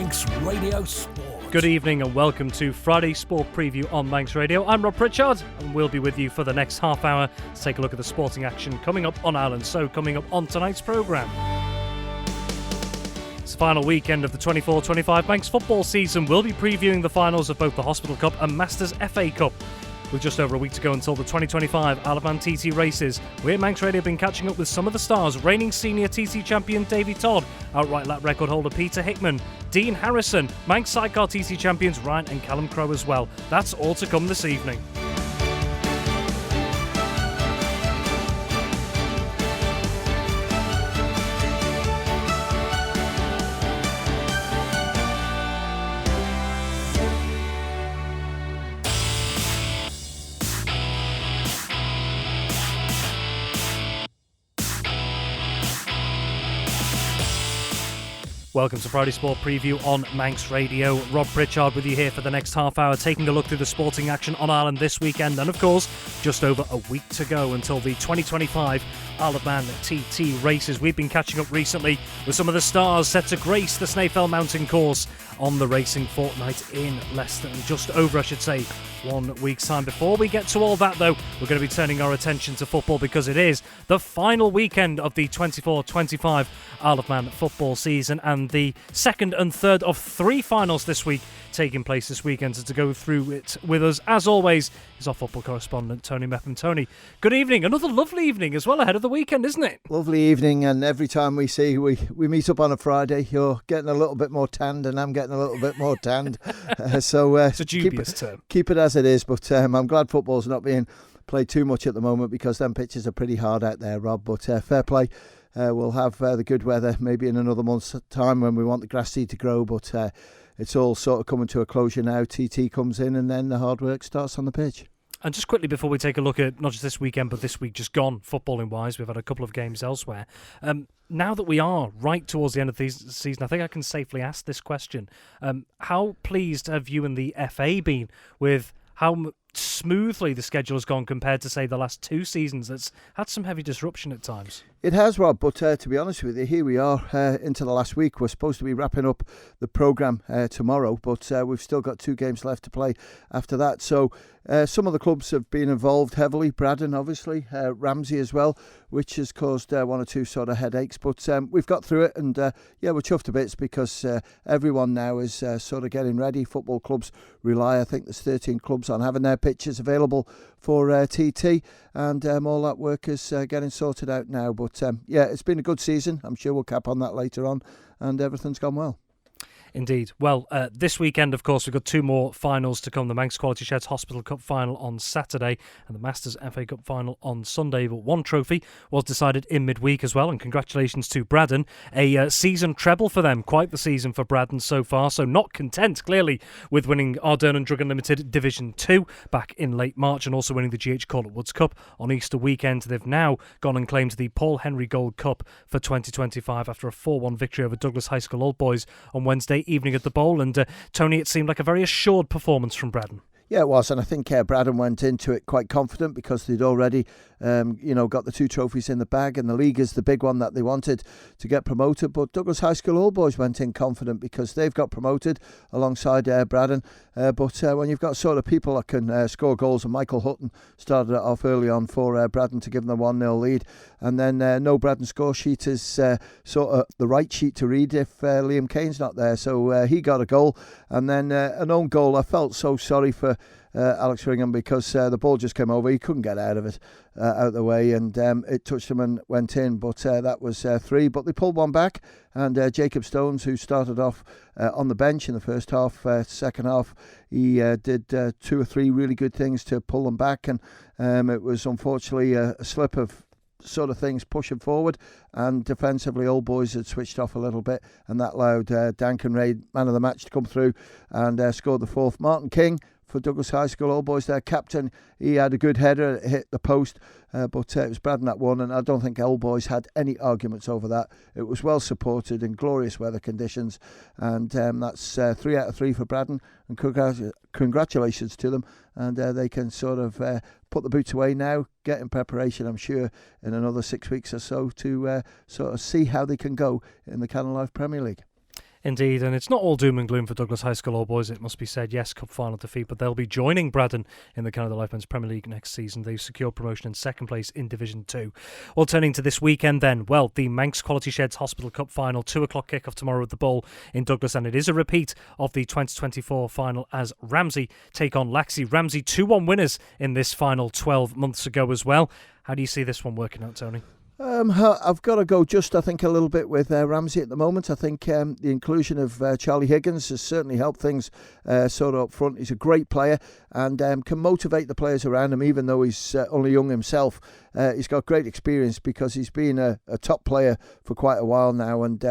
Manx Radio Sport. Good evening and welcome to Friday Sport Preview on Manx Radio. I'm Rob Pritchard and we'll be with you for the next half hour to take a look at the sporting action coming up on Ireland. So coming up on tonight's programme, it's the final weekend of the 24-25 Manx football season. We'll be previewing the finals of both the Hospital Cup and Masters FA Cup. With just over a week to go until the 2025 Isle of Man TT races, we at Manx Radio have been catching up with some of the stars: reigning senior TT champion Davey Todd, outright lap record holder Peter Hickman, Dean Harrison, Manx sidecar TT champions Ryan and Callum Crowe as well. That's all to come this evening. Welcome to Friday Sport Preview on Manx Radio. Rob Pritchard with you here for the next half hour, taking a look through the sporting action on Ireland this weekend. And of course, just over a week to go until the 2025 Isle of Man TT races. We've been catching up recently with some of the stars set to grace the Snaefell Mountain course on the racing fortnight in less than, just over, 1 week's time. Before we get to all that, though, we're going to be turning our attention to football because it is the final weekend of the 24-25 Isle of Man football season and the second and third of 3 finals this week taking place this weekend. So to go through it with us, as always, is our football correspondent, Tony Mepham. Tony, good evening. Another lovely evening as well ahead of the weekend, isn't it? Lovely evening, and every time we meet up on a Friday, you're getting a little bit more tanned and I'm getting a little bit more tanned. So it's a dubious term. Keep it as it is, but I'm glad football's not being played too much at the moment because them pitches are pretty hard out there, Rob, but fair play. We'll have the good weather maybe in another month's time when we want the grass seed to grow, but it's all sort of coming to a closure now. TT comes in and then the hard work starts on the pitch. And just quickly before we take a look at not just this weekend but this week just gone, footballing wise, we've had a couple of games elsewhere. Now that we are right towards the end of the season, I think I can safely ask this question. How pleased have you and the FA been with how smoothly the schedule has gone compared to, say, the last 2 seasons? That's had some heavy disruption at times. It has, Rob, but to be honest with you, here we are into the last week. We're supposed to be wrapping up the programme tomorrow, but we've still got 2 games left to play after that. So some of the clubs have been involved heavily. Braddon, obviously, Ramsey as well, which has caused 1 or 2 sort of headaches. But we've got through it, and we're chuffed to bits because everyone now is sort of getting ready. Football clubs rely, I think there's 13 clubs on having their pitches available for TT, and all that work is getting sorted out now. But it's been a good season. I'm sure we'll cap on that later on, and everything's gone well. Indeed. Well, this weekend, of course, we've got 2 more finals to come. The Manx Quality Sheds Hospital Cup final on Saturday and the Masters FA Cup final on Sunday. But one trophy was decided in midweek as well. And congratulations to Braddon. A season treble for them. Quite the season for Braddon so far. So not content, clearly, with winning Ardern and Drug Unlimited Division 2 back in late March and also winning the GH Corlett Woods Cup on Easter weekend. They've now gone and claimed the Paul Henry Gold Cup for 2025 after a 4-1 victory over Douglas High School Old Boys on Wednesday evening at the Bowl. And Tony, it seemed like a very assured performance from Braddon. Yeah, it was, and I think Braddon went into it quite confident because they'd already, got the 2 trophies in the bag, and the league is the big one that they wanted to get promoted. But Douglas High School Old Boys went in confident because they've got promoted alongside Braddon. But when you've got sort of people that can score goals, and Michael Hutton started it off early on for Braddon to give them the 1-0 lead, and then no Braddon score sheet is sort of the right sheet to read if Liam Kane's not there. So he got a goal, and then an own goal. I felt so sorry for Alex Ringham because the ball just came over. He couldn't get out of it, out of the way, and it touched him and went in. But that was 3. But they pulled one back, and Jacob Stones, who started off on the bench in the first half, second half, he did 2 or 3 really good things to pull them back, and it was unfortunately a slip of sort of things pushing forward, and defensively Old Boys had switched off a little bit, and that allowed Duncan Ray, man of the match, to come through and scored the 4th. Martin King for Douglas High School Old Boys, their captain, he had a good header, it hit the post, but it was Braddon that won, and I don't think Old Boys had any arguments over that. It was well supported in glorious weather conditions, and that's 3 out of 3 for Braddon, and congratulations to them, and they can sort of put the boots away now, get in preparation, I'm sure, in another 6 weeks or so to sort of see how they can go in the Canon Life Premier League. Indeed, and it's not all doom and gloom for Douglas High School All Boys, it must be said. Yes, cup final defeat, but they'll be joining Braddon in the Canada Life Men's Premier League next season. They've secured promotion in second place in Division 2. Well, turning to this weekend then, well, the Manx Quality Sheds Hospital Cup final, 2 o'clock kick-off tomorrow at the Bowl in Douglas, and it is a repeat of the 2024 final as Ramsey take on Laxey. Ramsey 2-1 winners in this final 12 months ago as well. How do you see this one working out, Tony? I've got to go I think, a little bit with Ramsey at the moment. I think the inclusion of Charlie Higgins has certainly helped things sort of up front. He's a great player and can motivate the players around him, even though he's only young himself. He's got great experience because he's been a top player for quite a while now, and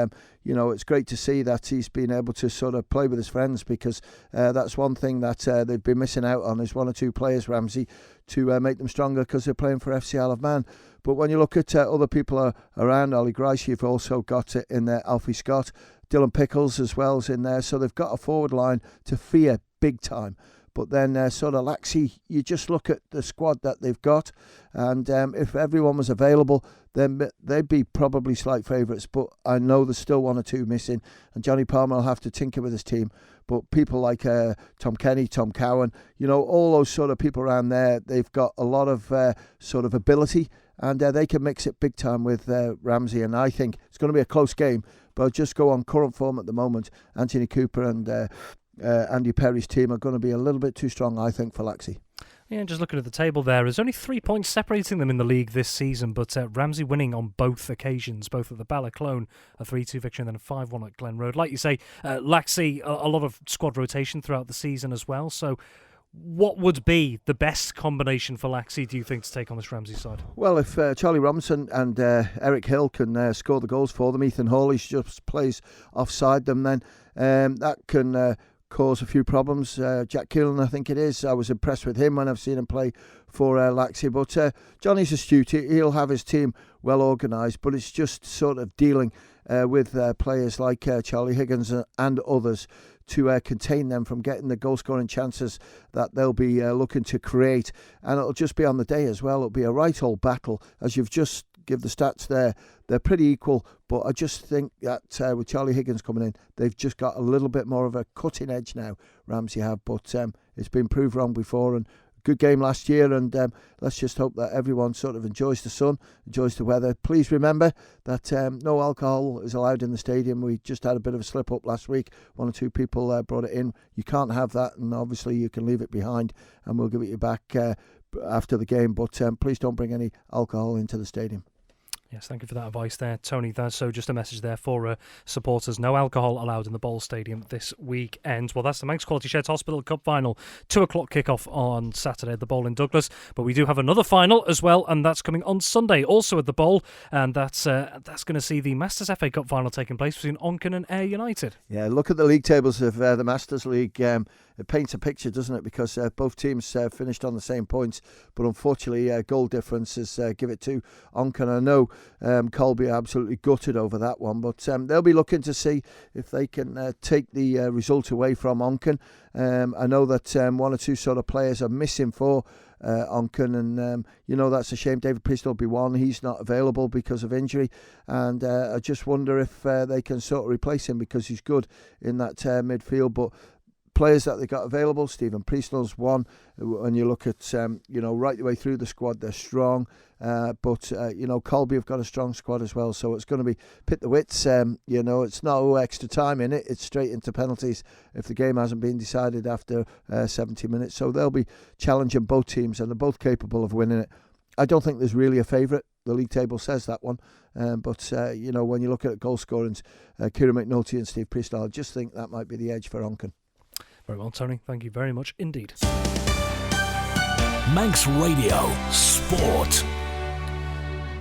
it's great to see that he's been able to sort of play with his friends, because that's one thing that they've been missing out on, is one or two players, Ramsey, to make them stronger, because they're playing for FC Isle of Man. But when you look at other people around, Ollie Grice, you've also got in there Alfie Scott, Dylan Pickles as well is in there. So they've got a forward line to fear big time. But then sort of Laxey, you just look at the squad that they've got, and if everyone was available, then they'd be probably slight favourites. But I know there's still one or two missing, and Johnny Palmer will have to tinker with his team. But people like Tom Kenny, Tom Cowan, all those sort of people around there, they've got a lot of sort of ability, and they can mix it big time with Ramsey. And I think it's going to be a close game, but I'll just go on current form at the moment. Anthony Cooper and Andy Perry's team are going to be a little bit too strong, I think, for Laxey. Yeah, just looking at the table there's only 3 points separating them in the league this season, but Ramsey winning on both occasions, both at the Ballaclone, a 3-2 victory, and then a 5-1 at Glen Road. Like you say, Laxey, a lot of squad rotation throughout the season as well, so what would be the best combination for Laxey, do you think, to take on this Ramsey side? Well, if Charlie Robinson and Eric Hill can score the goals for them, Ethan Hawley just plays offside them, then that can cause a few problems. Jack Keelan, I think it is. I was impressed with him when I've seen him play for Laxey. But Johnny's astute. He'll have his team well organised, but it's just sort of dealing with players like Charlie Higgins and others to contain them from getting the goal-scoring chances that they'll be looking to create. And it'll just be on the day as well. It'll be a right old battle, as you've just give the stats there. They're pretty equal, but I just think that with Charlie Higgins coming in, they've just got a little bit more of a cutting edge now, Ramsey have. But it's been proved wrong before, and good game last year, and let's just hope that everyone sort of enjoys the sun, enjoys the weather. Please remember that no alcohol is allowed in the stadium. We just had a bit of a slip up last week. 1 or 2 people brought it in. You can't have that, and obviously you can leave it behind, and we'll give it you back after the game. But please don't bring any alcohol into the stadium. Yes, thank you for that advice there, Tony. So just a message there for supporters. No alcohol allowed in the Bowl Stadium this weekend. Well, that's the Manx Quality Sheds Hospital Cup final. 2 o'clock kickoff on Saturday at the Bowl in Douglas. But we do have another final as well, and that's coming on Sunday, also at the Bowl. And that's going to see the Masters FA Cup final taking place between Onken and Ayr United. Yeah, look at the league tables of the Masters League. It paints a picture, doesn't it? Because both teams finished on the same points, but unfortunately goal differences give it to Onken. I know Colby are absolutely gutted over that one, but they'll be looking to see if they can take the result away from Onken. I know that 1 or 2 sort of players are missing for Onken, and that's a shame. David Priest will be one. He's not available because of injury, and I just wonder if they can sort of replace him, because he's good in that midfield. But players that they got available, Stephen Priestnell's one. When you look at right the way through the squad, they're strong. But Colby have got a strong squad as well, so it's going to be pit the wits. It's no extra time in it. It's straight into penalties if the game hasn't been decided after 70 minutes. So they'll be challenging both teams, and they're both capable of winning it. I don't think there's really a favourite. The league table says that one. But when you look at goal scorings, Kieran McNulty and Steve Priestnell, I just think that might be the edge for Onken. Very well, Tony. Thank you very much indeed. Manx Radio Sport.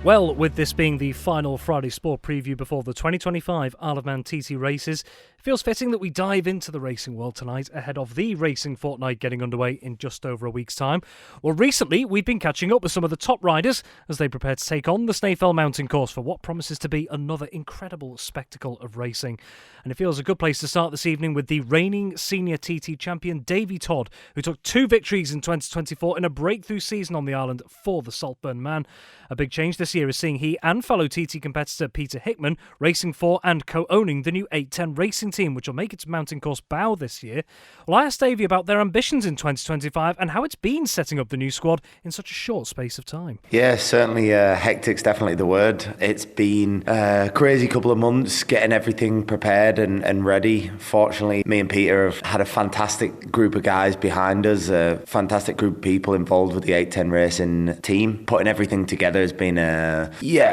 Well, with this being the final Friday Sport preview before the 2025 Isle of Man TT races, it feels fitting that we dive into the racing world tonight ahead of the racing fortnight getting underway in just over a week's time. Well, recently we've been catching up with some of the top riders as they prepare to take on the Snaefell Mountain Course for what promises to be another incredible spectacle of racing. And it feels a good place to start this evening with the reigning senior TT champion Davey Todd, who took 2 victories in 2024 in a breakthrough season on the island for the Saltburn Man. A big change this year is seeing he and fellow TT competitor Peter Hickman racing for and co-owning the new 810 racing team, which will make its mountain course Bow this year. Well, I asked Davey about their ambitions in 2025 and how it's been setting up the new squad in such a short space of time. Yeah, certainly hectic's definitely the word. It's been a crazy couple of months getting everything prepared and ready. Fortunately, me and Peter have had a fantastic group of guys behind us, a fantastic group of people involved with the 810 racing team. Putting everything together has been a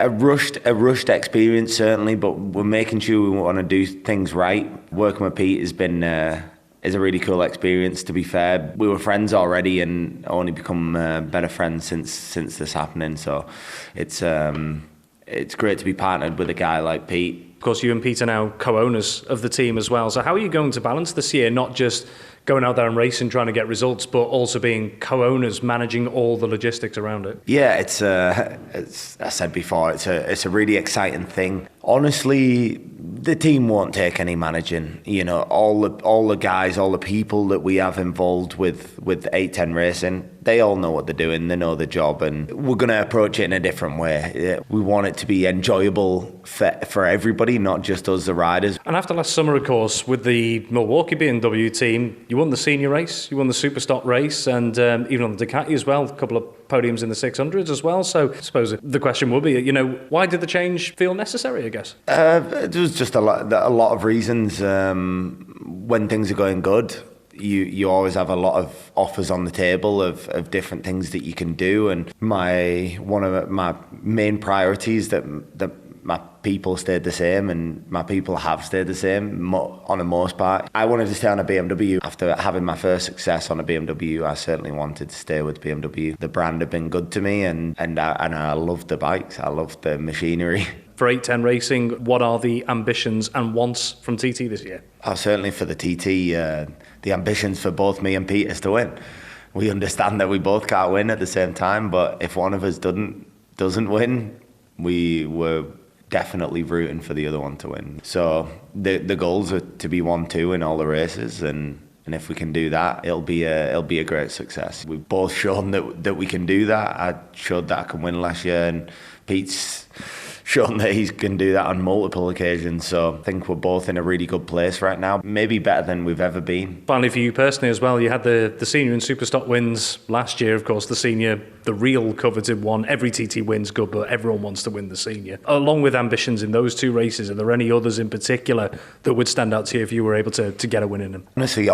rushed experience, certainly, but we're making sure we want to do things right. Working with Pete has been is a really cool experience, to be fair. We were friends already and only become better friends since this happening, so it's great to be partnered with a guy like Pete. Of course, you and Pete are now co-owners of the team as well, so how are you going to balance this year, not just going out there and racing, trying to get results, but also being co-owners, managing all the logistics around it? Yeah, it's as I said before, it's a really exciting thing. Honestly, the team won't take any managing. You know, all the guys, all the people that we have involved with 810 racing, they all know what they're doing, they know the job, and we're going to approach it in a different way. We want it to be enjoyable for everybody, not just us, the riders. And after last summer, of course, with the Milwaukee BMW team, you won the senior race, you won the super stock race, and even on the Ducati as well, a couple of podiums in the 600s as well. So I suppose the question will be, why did the change feel necessary, I guess? There was just a lot of reasons. When things are going good, you always have a lot of offers on the table of different things that you can do, and one of my main priorities that my people stayed the same, and my people have stayed the same on the most part. I wanted to stay on a BMW. After having my first success on a BMW, I certainly wanted to stay with BMW. The brand had been good to me, and I loved the bikes. I loved the machinery. For 810 Racing, what are the ambitions and wants from TT this year? Certainly for the TT, the ambitions for both me and Pete is to win. We understand that we both can't win at the same time, but if one of us doesn't win, we were definitely rooting for the other one to win. So the goals are to be 1-2 in all the races, and if we can do that, it'll be a great success. We've both shown that we can do that. I showed that I can win last year, and Pete's shown that he can do that on multiple occasions. So I think we're both in a really good place right now, maybe better than we've ever been. Finally, for you personally as well, you had the senior and super stock wins last year. Of course, the senior, the real coveted one. Every TT wins good, but everyone wants to win the senior. Along with ambitions in those two races, are there any others in particular that would stand out to you if you were able to get a win in them? Honestly,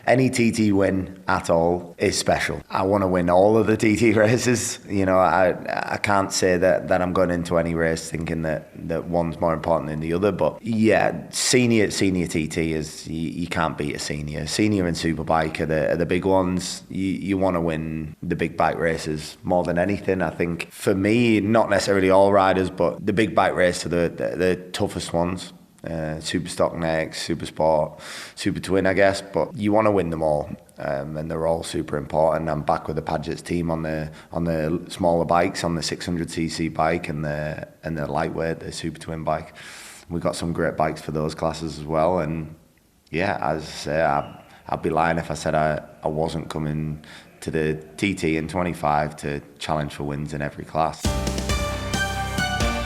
any TT win at all is special. I want to win all of the TT races. I can't say that I'm going into any race thinking that one's more important than the other, but yeah, senior TT is, you can't beat a senior and superbike are the big ones. You want to win the big bike races more than anything. I think for me, not necessarily all riders, but the big bike race are the toughest ones. Super stock next, super sport, super twin, I guess, but you want to win them all. And they're all super important. I'm back with the Pritchard team on the smaller bikes, on the 600cc bike and the lightweight, the super twin bike. We've got some great bikes for those classes as well. And yeah, as I say, I'd be lying if I said I wasn't coming to the TT in 25 to challenge for wins in every class.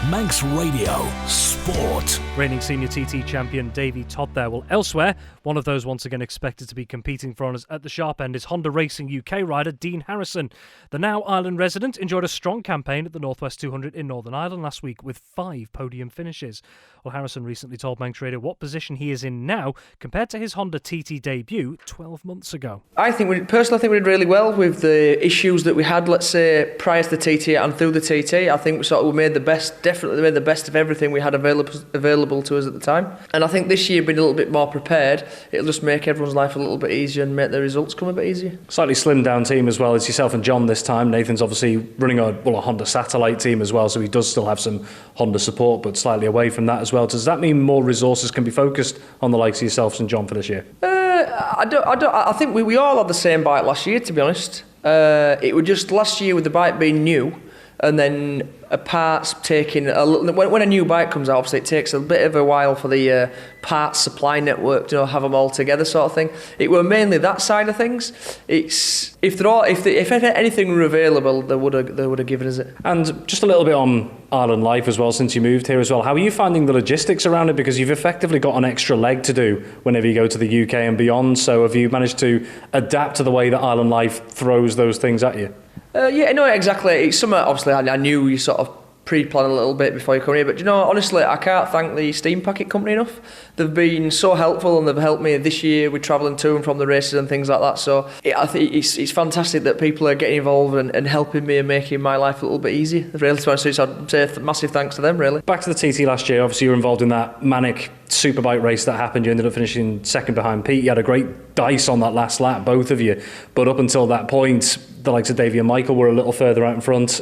Manx Radio Sport. Reigning senior TT champion Davey Todd there. Well, elsewhere, one of those once again expected to be competing for honours at the sharp end is Honda Racing UK rider Dean Harrison. The now Ireland resident enjoyed a strong campaign at the Northwest 200 in Northern Ireland last week with 5 podium finishes. Well, Harrison recently told Manx Radio what position he is in now compared to his Honda TT debut 12 months ago. I think we did really well with the issues that we had, let's say, prior to the TT and through the TT. I think we made the best, definitely made the best of everything we had available to us at the time. And I think this year, being a little bit more prepared, it'll just make everyone's life a little bit easier and make the results come a bit easier. Slightly slimmed down team as well. It's yourself and John this time. Nathan's obviously running a Honda satellite team as well, so he does still have some Honda support, but slightly away from that as well. Does that mean more resources can be focused on the likes of yourselves and John for this year? I think we all had the same bike last year, to be honest. It was just last year with the bike being new. and then parts taking when a new bike comes out, obviously it takes a bit of a while for the parts supply network to have them all together, sort of thing. It were mainly that side of things. It's if anything were available, they would have given us it. And just a little bit on Ireland Life as well, since you moved here as well. How are you finding the logistics around it? Because you've effectively got an extra leg to do whenever you go to the UK and beyond. So have you managed to adapt to the way that Ireland Life throws those things at you? Yeah, no, exactly. It's something, obviously, I knew you sort of pre-plan a little bit before you come here, but honestly, I can't thank the Steam Packet company enough. They've been so helpful, and they've helped me this year with travelling to and from the races and things like that. So I think it's fantastic that people are getting involved and helping me and making my life a little bit easier. Really, so I'd say massive thanks to them, really. Back to the TT last year, obviously you were involved in that manic superbike race that happened. You ended up finishing second behind Pete. You had a great dice on that last lap, both of you. But up until that point, the likes of Davey and Michael were a little further out in front.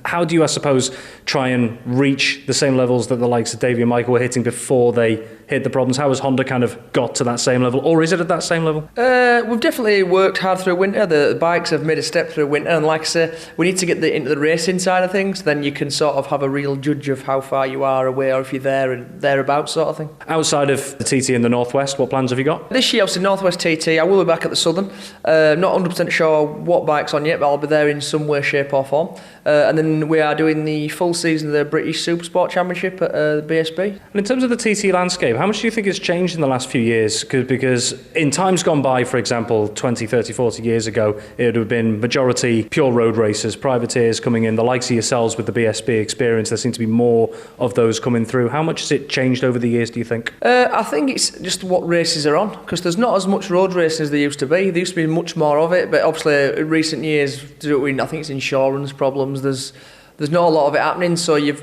How do you, I suppose, try and reach the same levels that the likes of Davey and Michael were hitting before they hit the problems? How has Honda kind of got to that same level, or is it at that same level? We've definitely worked hard through winter. The bikes have made a step through winter, and like I say, we need to get into the racing side of things. Then you can sort of have a real judge of how far you are away, or if you're there and thereabouts, sort of thing. Outside of the TT in the Northwest, what plans have you got? This year, obviously, Northwest TT. I will be back at the Southern. Not 100% sure what bike's on yet, but I'll be there in some way, shape or form. And then we are doing the full season of the British Supersport Championship at the BSB. And in terms of the TT landscape, how much do you think it's changed in the last few years? Because in times gone by, for example, 20, 30, 40 years ago, it would have been majority pure road racers, privateers coming in, the likes of yourselves with the BSB experience. There seem to be more of those coming through. How much has it changed over the years, do you think? I think it's just what races are on, because there's not as much road racing as there used to be. There used to be much more of it, but obviously in recent years, I think it's insurance problems. There's not a lot of it happening, so you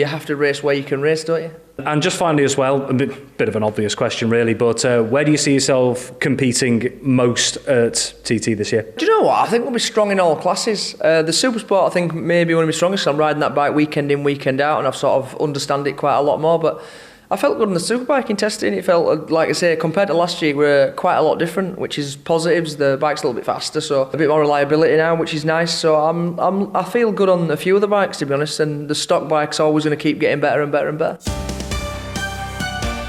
have to race where you can race, don't you? And just finally as well, a bit of an obvious question really, but where do you see yourself competing most at TT this year? Do you know what? I think we'll be strong in all classes. The Supersport, I think, maybe one of my strongest. I'm riding that bike weekend in, weekend out, and I've sort of understand it quite a lot more, but I felt good on the superbike in testing. It felt, like I say, compared to last year, we're quite a lot different, which is positives. The bike's a little bit faster, so a bit more reliability now, which is nice. So I feel good on a few of the bikes, to be honest, and the stock bike's always going to keep getting better and better and better.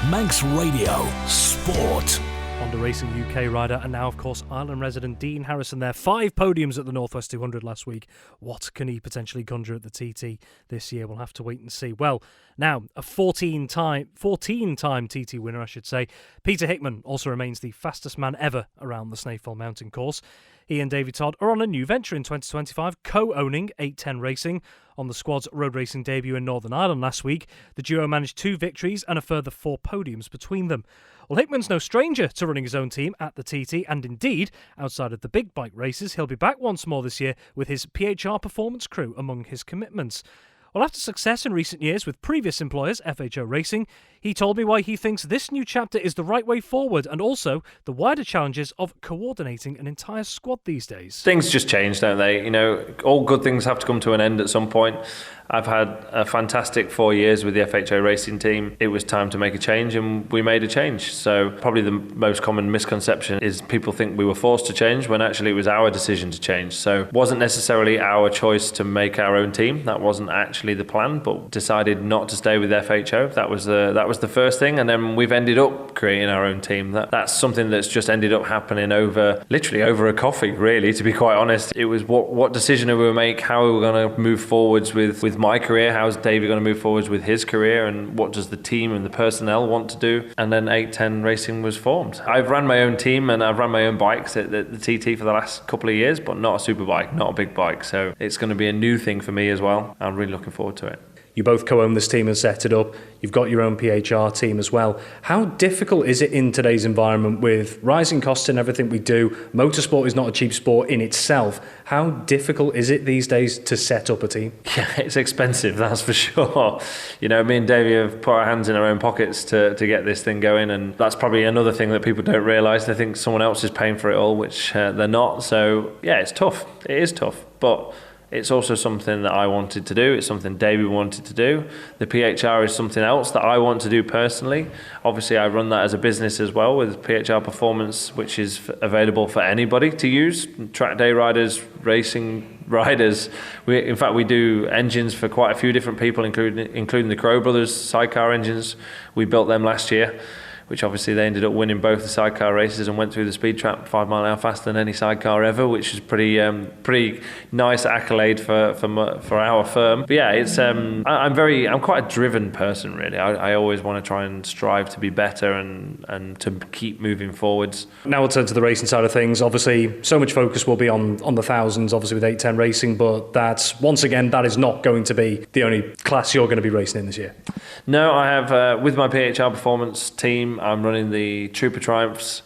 Manx Radio Sport. Honda Racing UK rider and now, of course, Ireland resident Dean Harrison there. 5 podiums at the Northwest 200 last week. What can he potentially conjure at the TT this year? We'll have to wait and see. Well, now, a 14-time TT winner, I should say. Peter Hickman also remains the fastest man ever around the Snaefell Mountain course. He and Davey Todd are on a new venture in 2025, co-owning 810 Racing. On the squad's road racing debut in Northern Ireland last week, the duo managed 2 victories and a further 4 podiums between them. Well, Hickman's no stranger to running his own team at the TT, and indeed, outside of the big bike races, he'll be back once more this year with his PHR Performance crew among his commitments. Well, after success in recent years with previous employers, FHO Racing, he told me why he thinks this new chapter is the right way forward, and also the wider challenges of coordinating an entire squad these days. Things just change, don't they? All good things have to come to an end at some point. I've had a fantastic 4 years with the FHO Racing team. It was time to make a change, and we made a change. So probably the most common misconception is people think we were forced to change when actually it was our decision to change. So it wasn't necessarily our choice to make our own team. That wasn't actually the plan, but decided not to stay with FHO. That was the first thing, and then we've ended up creating our own team. That's something that's just ended up happening literally over a coffee, really, to be quite honest. It was what decision are we going to make, how are we going to move forwards with my career, how's Davey going to move forwards with his career, and what does the team and the personnel want to do? And then 810 Racing was formed. I've ran my own team and I've run my own bikes at the TT for the last couple of years, but not a super bike, not a big bike, so it's going to be a new thing for me as well. I'm really looking forward to it. You both co-own this team and set it up. You've got your own PHR team as well. How difficult is it in today's environment with rising costs in everything we do? Motorsport is not a cheap sport in itself. How difficult is it these days to set up a team? Yeah, it's expensive, that's for sure. Me and Davey have put our hands in our own pockets to get this thing going, and that's probably another thing that people don't realise. They think someone else is paying for it all, which they're not. So yeah, it's tough. It is tough, but it's also something that I wanted to do. It's something Davey wanted to do. The PHR is something else that I want to do personally. Obviously, I run that as a business as well with PHR Performance, which is available for anybody to use. Track day riders, racing riders. In fact, we do engines for quite a few different people, including the Crowe brothers sidecar engines. We built them last year, which obviously they ended up winning both the sidecar races and went through the speed trap 5 mile an hour faster than any sidecar ever, which is pretty nice accolade for our firm. But yeah, it's I'm quite a driven person, really. I always want to try and strive to be better and to keep moving forwards. Now we'll turn to the racing side of things. Obviously, so much focus will be on the thousands, obviously with 810 Racing, but that is not going to be the only class you're going to be racing in this year. No, I have with my PHR Performance team, I'm running the Trooper Triumphs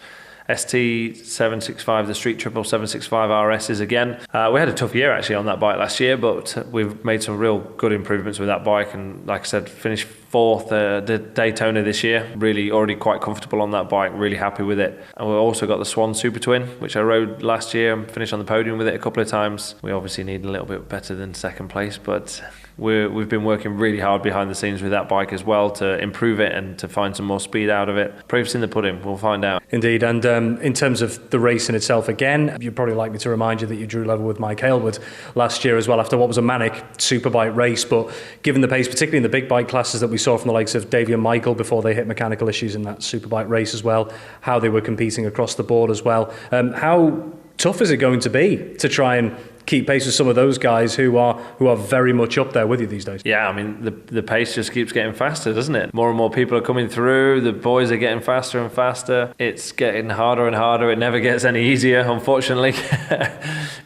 ST765, the Street Triple 765 RSs again. We had a tough year actually on that bike last year, but we've made some real good improvements with that bike, and like I said, finished 4th the Daytona this year. Really already quite comfortable on that bike, really happy with it. And we've also got the Swan Super Twin, which I rode last year and finished on the podium with it a couple of times. We obviously need a little bit better than second place, but we've been working really hard behind the scenes with that bike as well to improve it and to find some more speed out of it. Proof's in the pudding, we'll find out. Indeed, and in terms of the race in itself, again, you'd probably like me to remind you that you drew level with Mike Aylward last year as well after what was a manic superbike race, but given the pace, particularly in the big bike classes that we saw from the likes of Davey and Michael before they hit mechanical issues in that superbike race as well, how they were competing across the board as well, how tough is it going to be to try and keep pace with some of those guys who are very much up there with you these days? Yeah, I mean, the pace just keeps getting faster, doesn't it? More and more people are coming through, the boys are getting faster and faster. It's getting harder and harder. It never gets any easier, unfortunately.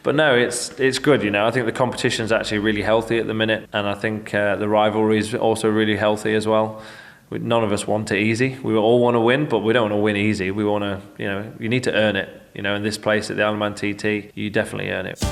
But no, it's good, you know. I think the competition's actually really healthy at the minute, and I think the rivalry is also really healthy as well. None of us want it easy. We all want to win, but we don't want to win easy. We want to, you need to earn it. In this place at the Isle of Man TT, you definitely earn it.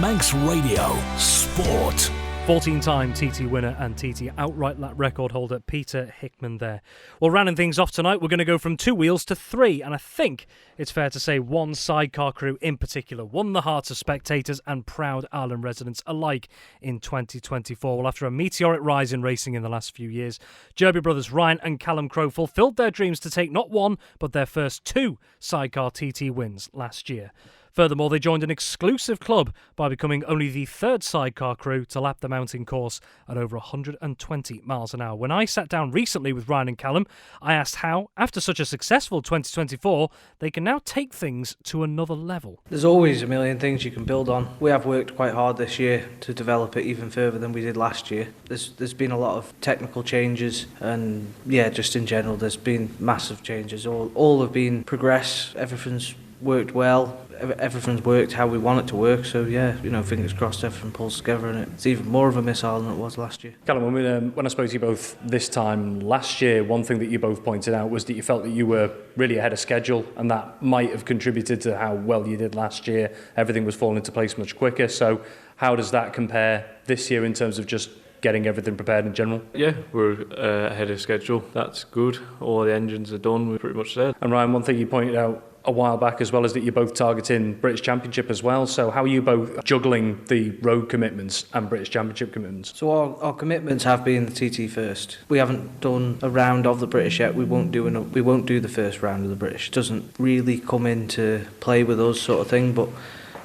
Manx Radio Sport. 14-time TT winner and TT outright lap record holder Peter Hickman there. Well, rounding things off tonight, we're going to go from 2 wheels to 3, and I think it's fair to say one sidecar crew in particular won the hearts of spectators and proud Ireland residents alike in 2024. Well, after a meteoric rise in racing in the last few years, Jerby brothers Ryan and Callum Crowe fulfilled their dreams to take not one, but their first 2 sidecar TT wins last year. Furthermore, they joined an exclusive club by becoming only the 3rd sidecar crew to lap the mountain course at over 120 miles an hour. When I sat down recently with Ryan and Callum, I asked how, after such a successful 2024, they can now take things to another level. There's always a million things you can build on. We have worked quite hard this year to develop it even further than we did last year. There's been a lot of technical changes, and just in general there's been massive changes. All have been progress. Everything's worked well. Everything's worked how we want it to work, so fingers crossed everything pulls together and it's even more of a missile than it was last year. Callum, when I spoke to you both this time last year, one thing that you both pointed out was that you felt that you were really ahead of schedule, and that might have contributed to how well you did last year. Everything was falling into place much quicker, so how does that compare this year in terms of just getting everything prepared in general? Yeah, we're ahead of schedule. That's good. All the engines are done. We're pretty much there. And Ryan, one thing you pointed out a while back as well is that you're both targeting British Championship as well. So how are you both juggling the road commitments and British Championship commitments? So our commitments have been the TT first. We haven't done a round of the British yet. We won't do the first round of the British. It doesn't really come into play with us, sort of thing. But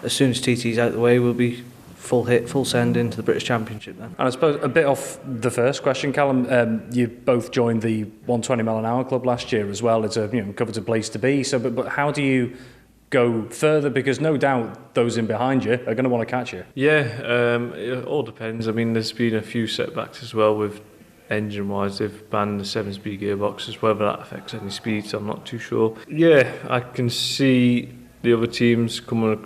as soon as TT's out of the way, we'll be full send into the British Championship then. And I suppose a bit off the first question, Callum, you both joined the 120 mile an hour club last year as well. It's a coveted place to be. So, but how do you go further? Because no doubt those in behind you are going to want to catch you. Yeah, it all depends. I mean, there's been a few setbacks as well with engine-wise. They've banned the 7-speed gearboxes. Whether that affects any speeds, I'm not too sure. Yeah, I can see the other teams coming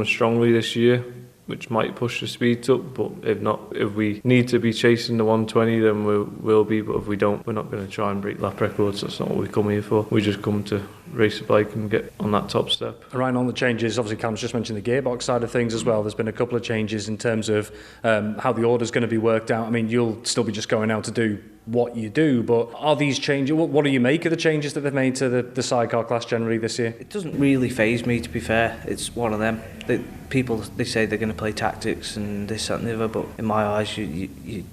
strongly this year, which might push the speeds up, but if we need to be chasing the 120, then we'll be, but if we don't, we're not going to try and break lap records. That's not what we come here for. We just come to race a bike and get on that top step. Right, on the changes, obviously Callum's just mentioned the gearbox side of things as well. There's been a couple of changes in terms of how the order's going to be worked out. I mean, you'll still be just going out to do what you do, but are these changes, what do you make of the changes that they've made to the sidecar class generally this year? It doesn't really faze me, to be fair. It's one of them. People, they say they're going to play tactics and this, that and the other, but in my eyes you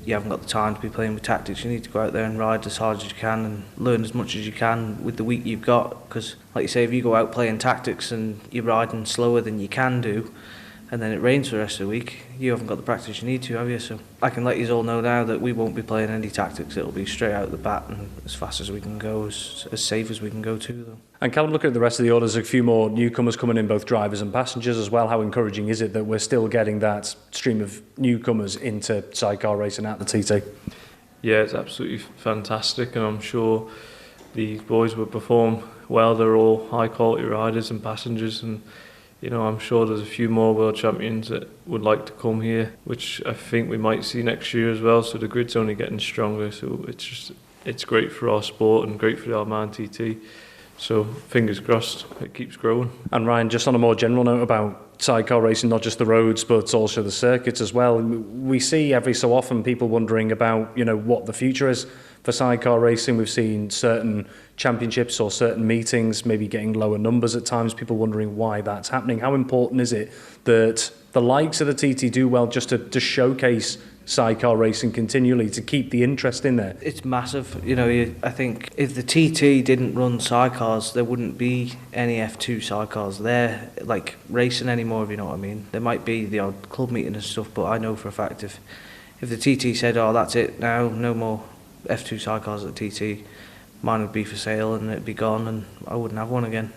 haven't got the time to be playing with tactics. You need to go out there and ride as hard as you can and learn as much as you can with the week you've got, because like you say, if you go out playing tactics and you're riding slower than you can do, and then it rains for the rest of the week, you haven't got the practice you need to, have you? So I can let you all know now that we won't be playing any tactics. It'll be straight out of the bat and as fast as we can go, as safe as we can go too, though. And Callum, looking at the rest of the orders, a few more newcomers coming in, both drivers and passengers as well. How encouraging is it that we're still getting that stream of newcomers into sidecar racing at the TT? Yeah, it's absolutely fantastic, and I'm sure these boys will perform well. They're all high quality riders and passengers, and I'm sure there's a few more world champions that would like to come here, which I think we might see next year as well. So the grid's only getting stronger, so it's great for our sport and great for the Armagh TT. So fingers crossed it keeps growing. And Ryan, just on a more general note about sidecar racing, not just the roads but also the circuits as well, we see every so often people wondering about what the future is for sidecar racing. We've seen certain championships or certain meetings maybe getting lower numbers at times, people wondering why that's happening. How important is it that the likes of the TT do well just to showcase sidecar racing continually, to keep the interest in there? It's massive. I think if the TT didn't run sidecars, there wouldn't be any F2 sidecars there, like racing anymore, if you know what I mean. There might be the odd club meeting and stuff, but I know for a fact if the TT said, oh, that's it now, no more F2 sidecars at the TT, mine would be for sale and it'd be gone and I wouldn't have one again.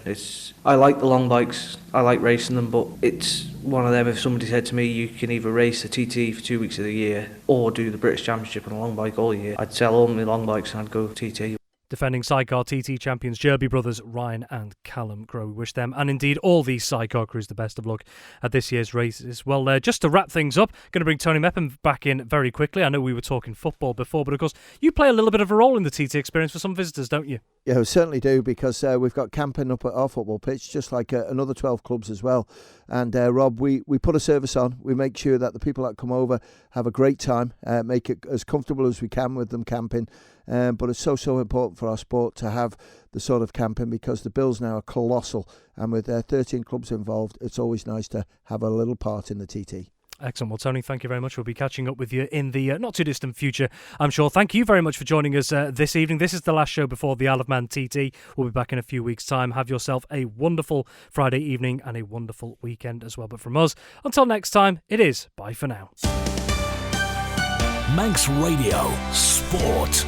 I like the long bikes, I like racing them, but it's one of them. If somebody said to me you can either race the TT for 2 weeks of the year or do the British Championship on a long bike all year, I'd sell all my long bikes and I'd go TT. Defending sidecar TT champions Jerby brothers Ryan and Callum Crowe. We wish them and indeed all these sidecar crews the best of luck at this year's races. Well, just to wrap things up, going to bring Tony Mepham back in very quickly. I know we were talking football before, but of course you play a little bit of a role in the TT experience for some visitors, don't you? Yeah, we certainly do, because we've got camping up at our football pitch, just like another 12 clubs as well. And Rob, we put a service on. We make sure that the people that come over have a great time, make it as comfortable as we can with them camping. But it's so important for our sport to have the sort of camping, because the bills now are colossal. And with 13 clubs involved, it's always nice to have a little part in the TT. Excellent. Well, Tony, thank you very much. We'll be catching up with you in the not too distant future, I'm sure. Thank you very much for joining us this evening. This is the last show before the Isle of Man TT. We'll be back in a few weeks' time. Have yourself a wonderful Friday evening and a wonderful weekend as well. But from us, until next time, it is bye for now. Manx Radio Sport.